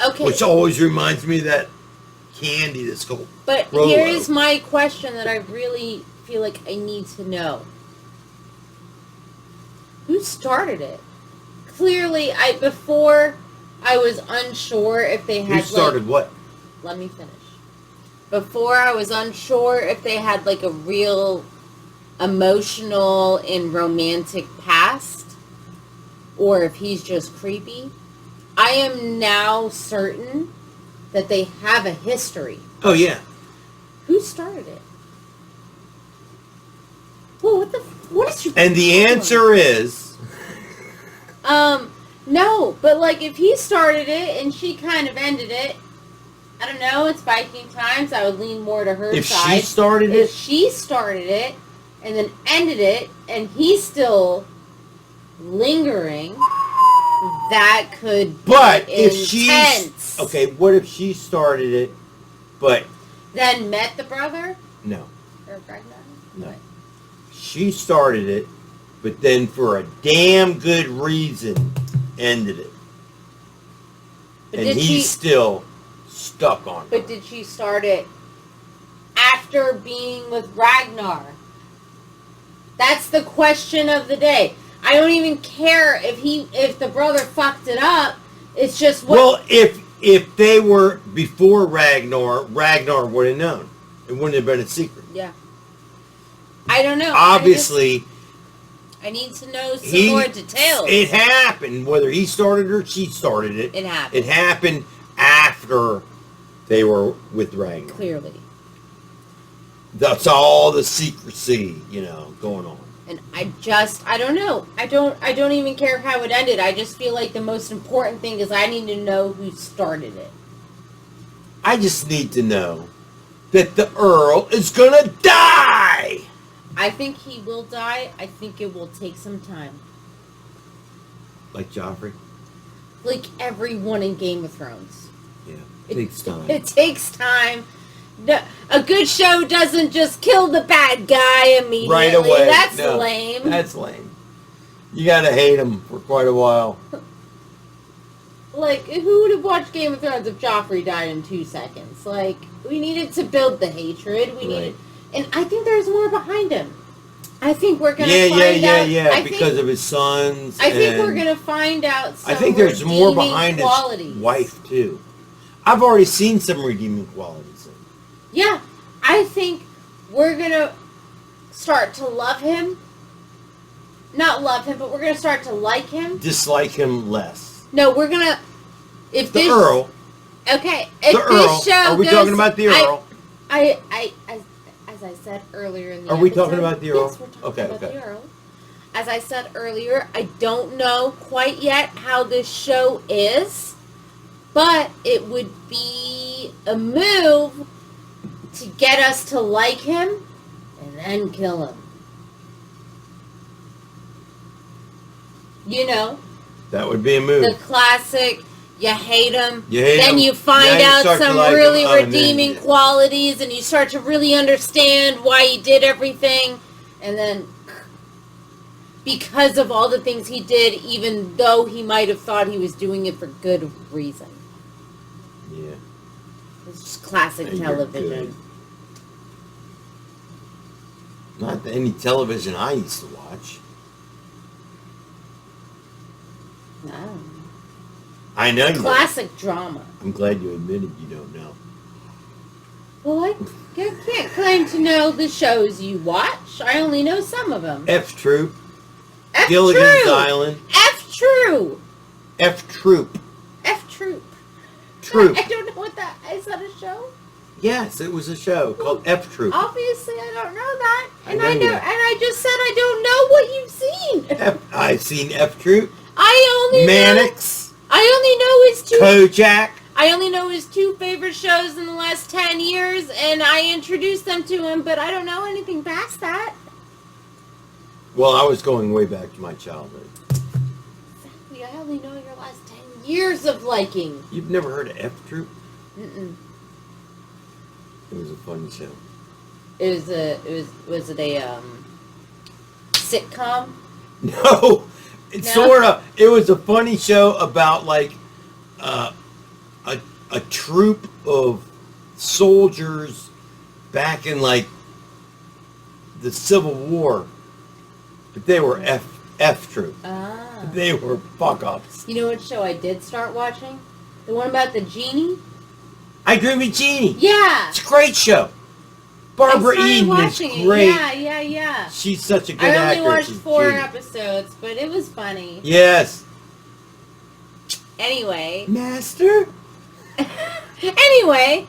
Okay. which always reminds me of that candy that's called But Rollo. here's my question that I really feel like I need to know. Who started it? Clearly, before I was unsure if they had Who started what? Let me finish. Before I was unsure if they had like a real emotional and romantic past or if he's just creepy. I am now certain that they have a history. Oh, yeah. Who started it? Well, what is your And the answer is... no, but like if he started it and she kind of ended it, I don't know, it's Viking times, I would lean more to her If side. she started it? If she started it and then ended it and he's still lingering, that could But be if intense. Okay, what if she started it, but... Then met the brother? No. Or Ragnar? No. She started it, but then for a damn good reason ended it. But and did he's she- still stuck on her. But did she start it after being with Ragnar? That's the question of the day. I don't even care if the brother fucked it up. It's just what. Well, if they were before Ragnar would have known. It wouldn't have been a secret. Yeah. I don't know. Obviously, I need to know some more details. It happened, whether he started or she started it. It happened. It happened after they were with Ragnar. Clearly. That's all the secrecy, going on. And I don't know. I don't even care how it ended. I just feel like the most important thing is I need to know who started it. I just need to know that the Earl is gonna die! I think he will die. I think it will take some time. Like Joffrey? Like everyone in Game of Thrones. Yeah, it takes time. It takes time. A good show doesn't just kill the bad guy immediately. Right away. That's No, lame. That's lame. You gotta hate him for quite a while. Like, who would have watched Game of Thrones if Joffrey died in 2 seconds? Like, we needed to build the hatred. We needed... And I think there's more behind him. I think we're going to find out... Yeah, because of his sons. I think we're going to find out some I think there's more behind qualities. his wife, too. I've already seen some redeeming qualities. Yeah, I think we're going to start to love him. Not love him, but we're going to start to like him. Dislike him less. No, we're going to... The Earl. Okay, if The Earl. this show Are we goes, talking about the Earl? As I said earlier in the Are episode... we talking about the Earl? Yes, we're talking about the Earl. As I said earlier, I don't know quite yet how this show is, but it would be a move to get us to like him and then kill him. You know? That would be a move. The classic, you hate him, You hate then him. you find Now you out start to some like him. really Oh, and then redeeming you- qualities, and you start to really understand why he did everything, and then because of all the things he did, even though he might have thought he was doing it for good reason. Yeah. It's just classic You're television. good. Not any television I used to watch. No. I know you. Classic drama. I'm glad you admitted you don't know. Well, I can't claim to know the shows you watch. I only know some of them. F Troop. F Gilligan's Troop. Island. F Troop. F Troop. F Troop. Troop. I don't know what that is. That a show? Yes, it was a show called F Troop. Obviously, I don't know that, and I know you. and I just said I don't know what you've seen. I've seen F Troop. I only Mannix. know his two. Kojak. I only know his two favorite shows in the last 10 years, and I introduced them to him, but I don't know anything past that. Well, I was going way back to my childhood. Exactly. I only know your last 10 years of liking. You've never heard of F Troop? Mm-mm. It was a funny show. Was it a sitcom? No, it's sort of. It was a funny show about like a troop of soldiers back in like the Civil War, but they were F Troop. Ah. They were fuck ups. You know what show I did start watching? The one about the genie. I Agree with Jeannie. Yeah. It's a great show. Barbara Eden is great. Yeah. She's such a good I actress. only watched 4 Jeannie. episodes, but it was funny. Yes. Anyway. Master? Anyway.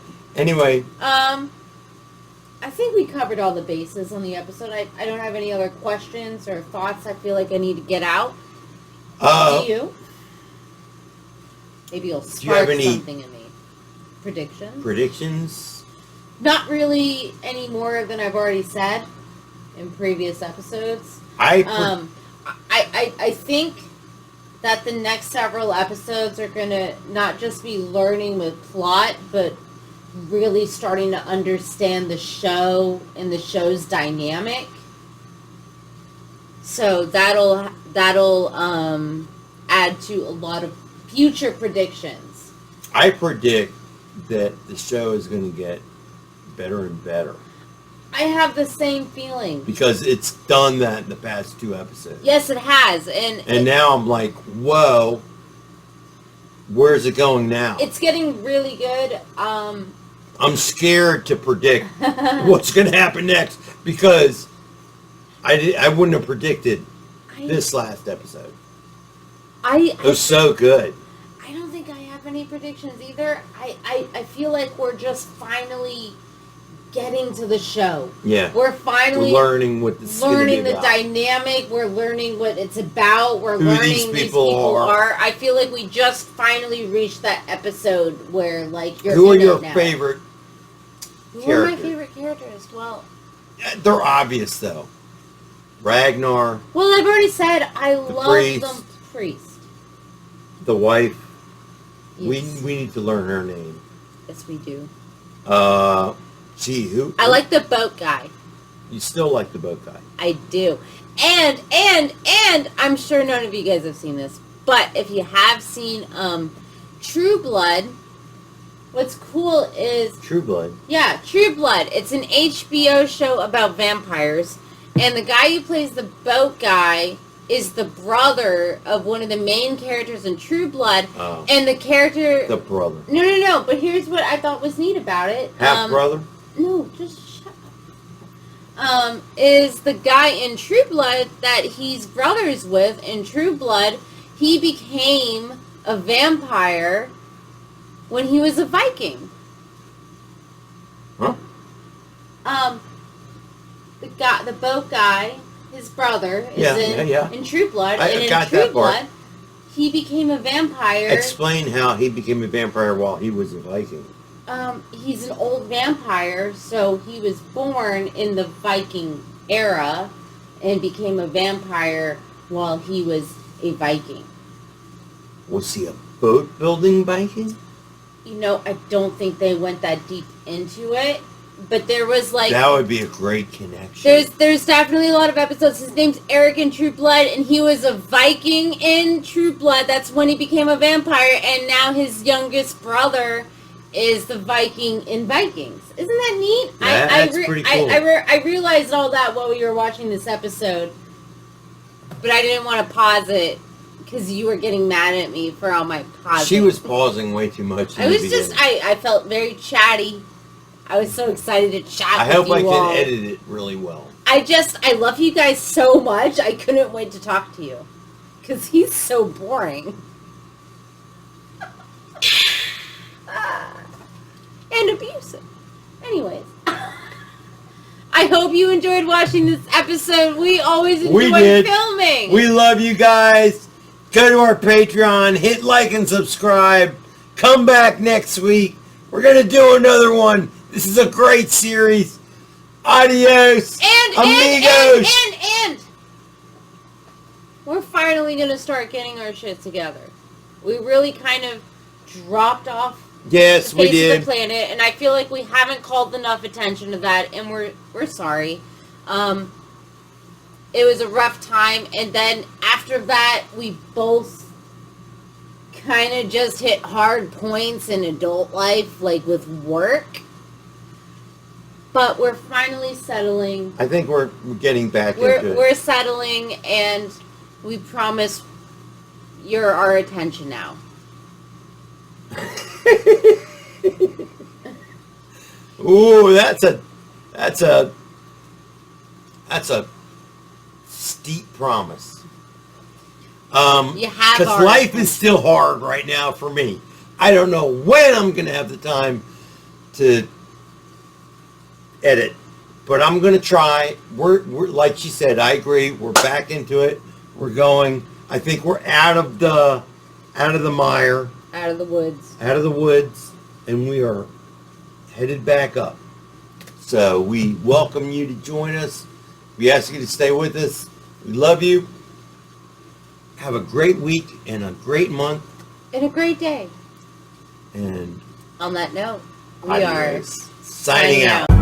I think we covered all the bases on the episode. I don't have any other questions or thoughts I feel like I need to get out. Do you? Maybe you'll spark something in me. Predictions? Not really any more than I've already said in previous episodes. I think that the next several episodes are going to not just be learning with plot, but really starting to understand the show and the show's dynamic. So that'll add to a lot of future predictions. I predict that the show is going to get better and better. I have the same feeling. Because it's done that in the past 2 episodes. Yes, it has. And now I'm like, whoa, where's it going now? It's getting really good. I'm scared to predict what's going to happen next because I wouldn't have predicted this last episode. It was so good. I don't think I have any predictions either. I feel like we're just finally getting to the show. Yeah. We're finally learning what the dynamic. We're learning what it's about. We're learning these people are. I feel like we just finally reached that episode where like you're Who are your favorite characters? Who are my favorite characters? Well, they're obvious though. Ragnar. Well, I've already said I love the priest. The wife. Yes. We need to learn her name. Yes, we do. Gee, who? I like the boat guy. You still like the boat guy? I do. And I'm sure none of you guys have seen this, but if you have seen True Blood, what's cool is True Blood. Yeah, True Blood. It's an HBO show about vampires, and the guy who plays the boat guy is the brother of one of the main characters in True Blood, and the character... The brother. No, but here's what I thought was neat about it. Half-brother? No, just shut up. Is the guy in True Blood that he's brothers with in True Blood, he became a vampire when he was a Viking. Huh? The boat guy... His brother is in True Blood, and in True Blood, he became a vampire. Explain how he became a vampire while he was a Viking. He's an old vampire, so he was born in the Viking era and became a vampire while he was a Viking. Was he a boat-building Viking? You know, I don't think they went that deep into it. But there was like... That would be a great connection. There's definitely a lot of episodes. His name's Eric in True Blood, and he was a Viking in True Blood. That's when he became a vampire, and now his youngest brother is the Viking in Vikings. Isn't that neat? Yeah, that's pretty cool. I realized all that while we were watching this episode, but I didn't want to pause it because you were getting mad at me for all my pausing. She was pausing way too much. I felt very chatty. I was so excited to chat I with hope you I can all. edit it really well. I love you guys so much. I couldn't wait to talk to you. Because he's so boring. And abusive. Anyways. I hope you enjoyed watching this episode. We always enjoy filming. We love you guys. Go to our Patreon. Hit like and subscribe. Come back next week. We're going to do another one. This is a great series. Adios, amigos. And we're finally going to start getting our shit together. We really kind of dropped off the face of the planet, and I feel like we haven't called enough attention to that, and we're sorry. It was a rough time, and then after that, we both kind of just hit hard points in adult life, like with work. But we're finally settling. I think we're getting back into it. We're settling, and we promise you're our attention now. Ooh, that's a steep promise. Because life is still hard right now for me. I don't know when I'm gonna have the time to edit, but I'm gonna try. We're like she said. I agree. We're back into it. We're going. I think we're out of the mire. Out of the woods. Out of the woods, and we are headed back up. So we welcome you to join us. We ask you to stay with us. We love you. Have a great week and a great month. And a great day. And on that note, we are signing out.